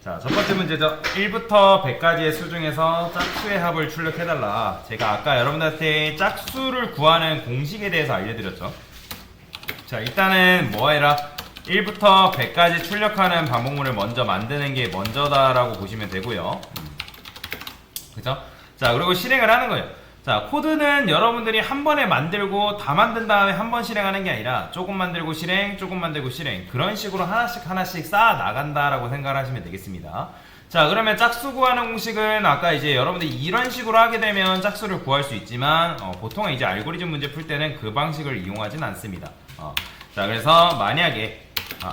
자, 첫 번째 문제죠. 1부터 100까지의 수 중에서 짝수의 합을 출력해달라. 제가 아까 여러분들한테 짝수를 구하는 공식에 대해서 알려드렸죠. 자, 일단은 뭐 해라? 1부터 100까지 출력하는 반복문을 먼저 만드는 게 먼저다라고 보시면 되고요. 그죠? 자, 그리고 실행을 하는 거예요. 자, 코드는 여러분들이 한 번에 만들고 다 만든 다음에 한 번 실행하는 게 아니라 조금 만들고 실행, 조금 만들고 실행, 그런 식으로 하나씩 쌓아 나간다라고 생각을 하시면 되겠습니다. 자, 그러면 짝수 구하는 공식은 아까 이제 여러분들이 이런 식으로 하게 되면 짝수를 구할 수 있지만 보통은 이제 알고리즘 문제 풀 때는 그 방식을 이용하진 않습니다. 자, 그래서 만약에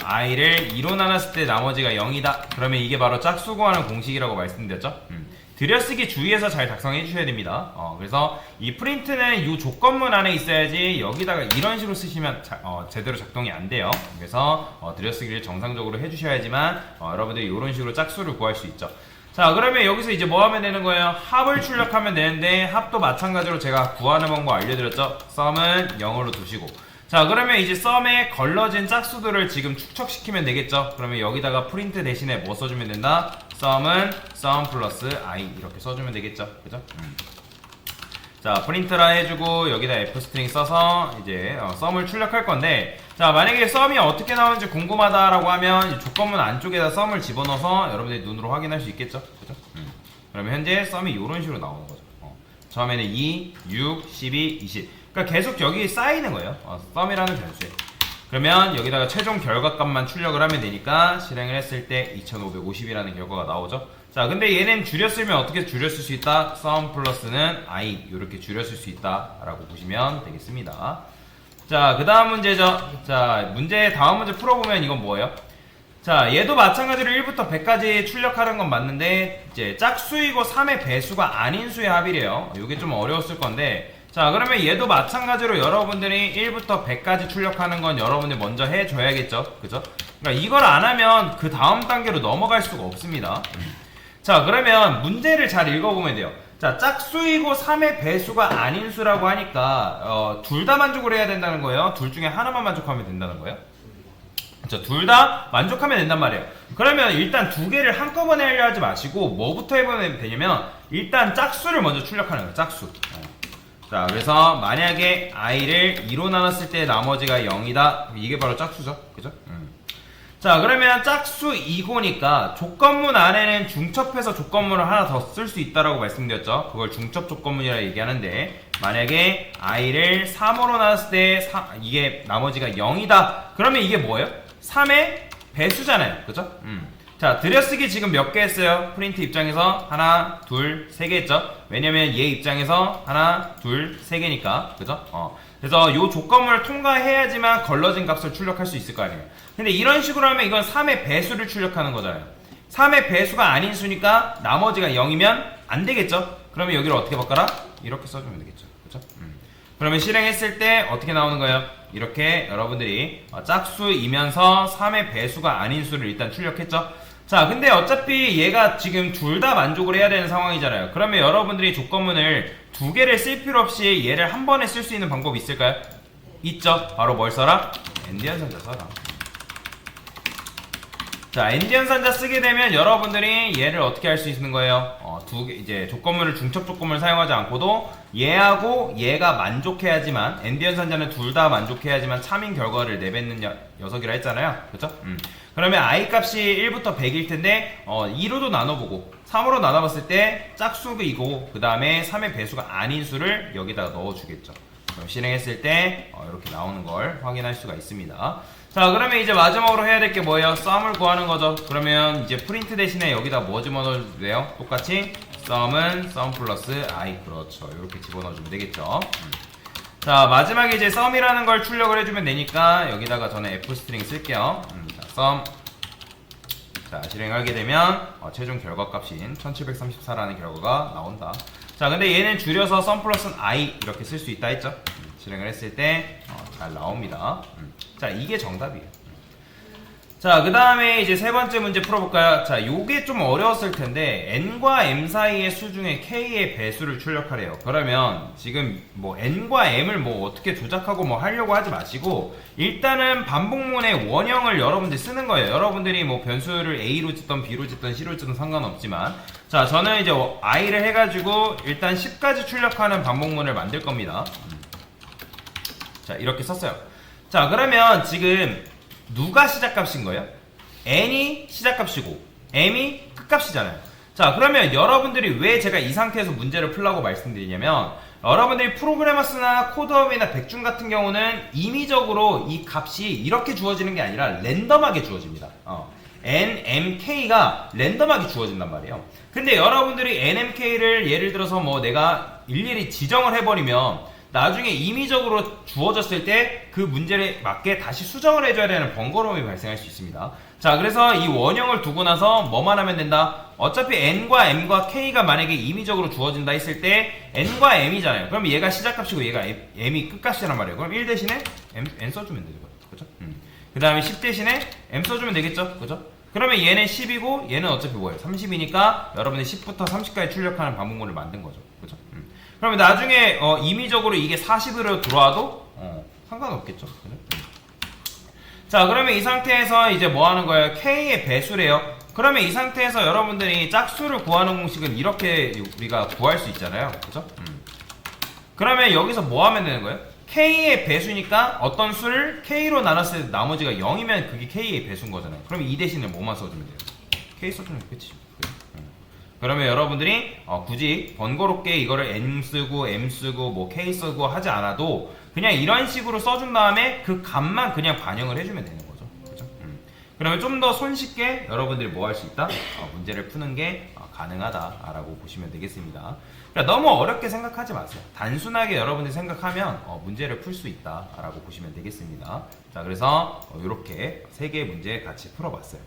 i를 2로 나눴을 때 나머지가 0이다. 그러면 이게 바로 짝수 구하는 공식이라고 말씀드렸죠. 들여쓰기 주의해서 잘 작성해 주셔야 됩니다. 그래서 이 프린트는 이 조건문 안에 있어야지 여기다가 이런 식으로 쓰시면 제대로 작동이 안 돼요. 그래서 들여쓰기를 정상적으로 해주셔야지만 여러분들이 이런 식으로 짝수를 구할 수 있죠. 자, 그러면 여기서 이제 뭐 하면 되는 거예요? 합을 출력하면 되는데 합도 마찬가지로 제가 구하는 방법 알려드렸죠. 썸은 0으로 두시고, 자, 그러면 이제 썸에 걸러진 짝수들을 지금 축적시키면 되겠죠. 그러면 여기다가 프린트 대신에 뭐 써주면 된다? 썸은 썸 플러스 i 이렇게 써주면 되겠죠. 그죠? 자, 프린트라 해주고 여기다 f 스트링 써서 이제 썸을 출력할 건데, 자, 만약에 썸이 어떻게 나오는지 궁금하다라고 하면 조건문 안쪽에다 썸을 집어넣어서 여러분들이 눈으로 확인할 수 있겠죠. 그죠? 그러면 현재 썸이 이런 식으로 나오는 거죠. 처음에는 2, 6, 12, 20. 그러니까 계속 여기 쌓이는 거예요. 썸이라는 변수에. 그러면 여기다가 최종 결과값만 출력을 하면 되니까 실행을 했을 때 2550이라는 결과가 나오죠. 자, 근데 얘는 줄였으면 어떻게 줄였을 수 있다? 썸 플러스는 i 이렇게 줄였을 수 있다 라고 보시면 되겠습니다. 자, 그 다음 문제죠. 자, 다음 문제 풀어보면 이건 뭐예요? 자, 얘도 마찬가지로 1부터 100까지 출력하는 건 맞는데 이제 짝수이고 3의 배수가 아닌 수의 합이래요. 이게 좀 어려웠을 건데, 자, 그러면 얘도 마찬가지로 여러분들이 1부터 100까지 출력하는 건 여러분들이 먼저 해줘야겠죠. 그죠? 그러니까 이걸 안 하면 그 다음 단계로 넘어갈 수가 없습니다. 자, 그러면 문제를 잘 읽어보면 돼요. 자, 짝수이고 3의 배수가 아닌 수라고 하니까 둘 다 만족을 해야 된다는 거예요. 둘 중에 하나만 만족하면 된다는 거예요. 둘 다 만족하면 된단 말이에요. 그러면 일단 두 개를 한꺼번에 하려 하지 마시고 뭐부터 해보면 되냐면 일단 짝수를 먼저 출력하는 거예요. 짝수. 자, 그래서 만약에 i를 2로 나눴을 때 나머지가 0이다. 이게 바로 짝수죠. 그죠? 자, 그러면 짝수 2고니까 조건문 안에는 중첩해서 조건문을 하나 더 쓸 수 있다라고 말씀드렸죠. 그걸 중첩 조건문이라 얘기하는데, 만약에 i를 3으로 나눴을 때 이게 나머지가 0이다. 그러면 이게 뭐예요? 3의 배수잖아요. 그죠? 자, 들여쓰기 지금 몇 개 했어요? 프린트 입장에서 하나, 둘, 세 개 했죠? 왜냐면 얘 입장에서 하나, 둘, 세 개니까. 그죠? 그래서 요 조건문을 통과해야지만 걸러진 값을 출력할 수 있을 거 아니에요. 근데 이런 식으로 하면 이건 3의 배수를 출력하는 거잖아요. 3의 배수가 아닌 수니까 나머지가 0이면 안 되겠죠? 그러면 여기를 어떻게 바꿔라? 이렇게 써주면 되겠죠. 그죠? 그러면 실행했을 때 어떻게 나오는 거예요? 이렇게 여러분들이 짝수이면서 3의 배수가 아닌 수를 일단 출력했죠? 자, 근데 어차피 얘가 지금 둘 다 만족을 해야 되는 상황이잖아요. 그러면 여러분들이 조건문을 두 개를 쓸 필요 없이 얘를 한 번에 쓸 수 있는 방법이 있을까요? 있죠. 바로 뭘 써라? 엔디언 선자 써라. 자, 엔디언 선자 쓰게 되면 여러분들이 얘를 어떻게 할 수 있는 거예요? 이제 조건문을 중첩 조건문을 사용하지 않고도 얘하고 얘가 만족해야지만, 엔디언 선자는 둘 다 만족해야지만 참인 결과를 내뱉는 녀석이라 했잖아요. 그쵸? 그러면 i 값이 1부터 100일 텐데 2로도 나눠보고 3으로 나눠봤을 때 짝수이고 그 다음에 3의 배수가 아닌 수를 여기다가 넣어주겠죠. 그럼 실행했을 때 이렇게 나오는 걸 확인할 수가 있습니다. 자, 그러면 이제 마지막으로 해야 될 게 뭐예요? 썸을 구하는 거죠. 그러면 이제 프린트 대신에 여기다 뭐 집어넣어도 돼요? 똑같이 썸은 썸 플러스 i. 그렇죠. 이렇게 집어넣어주면 되겠죠. 자, 마지막에 이제 썸이라는 걸 출력을 해주면 되니까 여기다가 저는 f 스트링 쓸게요. 자, 썸. 자, 실행하게 되면 최종 결과값인 1734라는 결과가 나온다. 자, 근데 얘는 줄여서 썸 플러스 i 이렇게 쓸 수 있다 했죠. 실행을 했을 때 잘 나옵니다. 자, 이게 정답이에요. 자, 그 다음에 이제 세 번째 문제 풀어볼까요? 자, 요게 좀 어려웠을 텐데, n과 m 사이의 수 중에 k의 배수를 출력하래요. 그러면 지금 뭐 n과 m을 뭐 어떻게 조작하고 뭐 하려고 하지 마시고, 일단은 반복문의 원형을 여러분들이 쓰는 거예요. 여러분들이 뭐 변수를 a로 짓던 b로 짓던 c로 짓던 상관없지만, 자, 저는 이제 i를 해가지고 일단 10까지 출력하는 반복문을 만들 겁니다. 자, 이렇게 썼어요. 자, 그러면 지금 누가 시작값인 거예요? n이 시작값이고 m이 끝값이잖아요. 자, 그러면 여러분들이 왜 제가 이 상태에서 문제를 풀라고 말씀드리냐면, 여러분들이 프로그래머스나 코드업이나 백준 같은 경우는 임의적으로 이 값이 이렇게 주어지는 게 아니라 랜덤하게 주어집니다. n, m, k가 랜덤하게 주어진단 말이에요. 근데 여러분들이 n, m, k를 예를 들어서 뭐 내가 일일이 지정을 해버리면 나중에 임의적으로 주어졌을 때 그 문제에 맞게 다시 수정을 해줘야 되는 번거로움이 발생할 수 있습니다. 자, 그래서 이 원형을 두고 나서 뭐만 하면 된다? 어차피 n과 m과 k가 만약에 임의적으로 주어진다 했을 때 n과 m이잖아요. 그럼 얘가 시작값이고 얘가 m이 끝값이란 말이에요. 그럼 1 대신에 n 써주면 되죠. 그죠? 그 다음에 10 대신에 m 써주면 되겠죠? 그죠? 그러면 얘는 10이고 얘는 어차피 뭐예요? 30이니까 여러분이 10부터 30까지 출력하는 반복문을 만든 거죠. 그죠? 그러면 나중에 임의적으로 이게 40으로 들어와도 상관없겠죠. 그죠? 자, 그러면 이 상태에서 이제 뭐 하는 거예요? k의 배수래요. 그러면 이 상태에서 여러분들이 짝수를 구하는 공식은 이렇게 우리가 구할 수 있잖아요. 그죠? 그러면 여기서 뭐 하면 되는 거예요? k의 배수니까 어떤 수를 k로 나눴을 때 나머지가 0이면 그게 k의 배수인 거잖아요. 그럼 이 대신에 뭐만 써주면 돼요? k 써주면 끝이죠. 그러면 여러분들이 굳이 번거롭게 이거를 n 쓰고 m 쓰고 뭐 k 쓰고 하지 않아도 그냥 이런 식으로 써준 다음에 그 값만 그냥 반영을 해주면 되는 거죠. 그죠? 그러면 좀 더 손쉽게 여러분들이 뭐 할 수 있다? 문제를 푸는 게 가능하다라고 보시면 되겠습니다. 그러니까 너무 어렵게 생각하지 마세요. 단순하게 여러분들이 생각하면 문제를 풀 수 있다라고 보시면 되겠습니다. 자, 그래서 이렇게 3개의 문제 같이 풀어봤어요.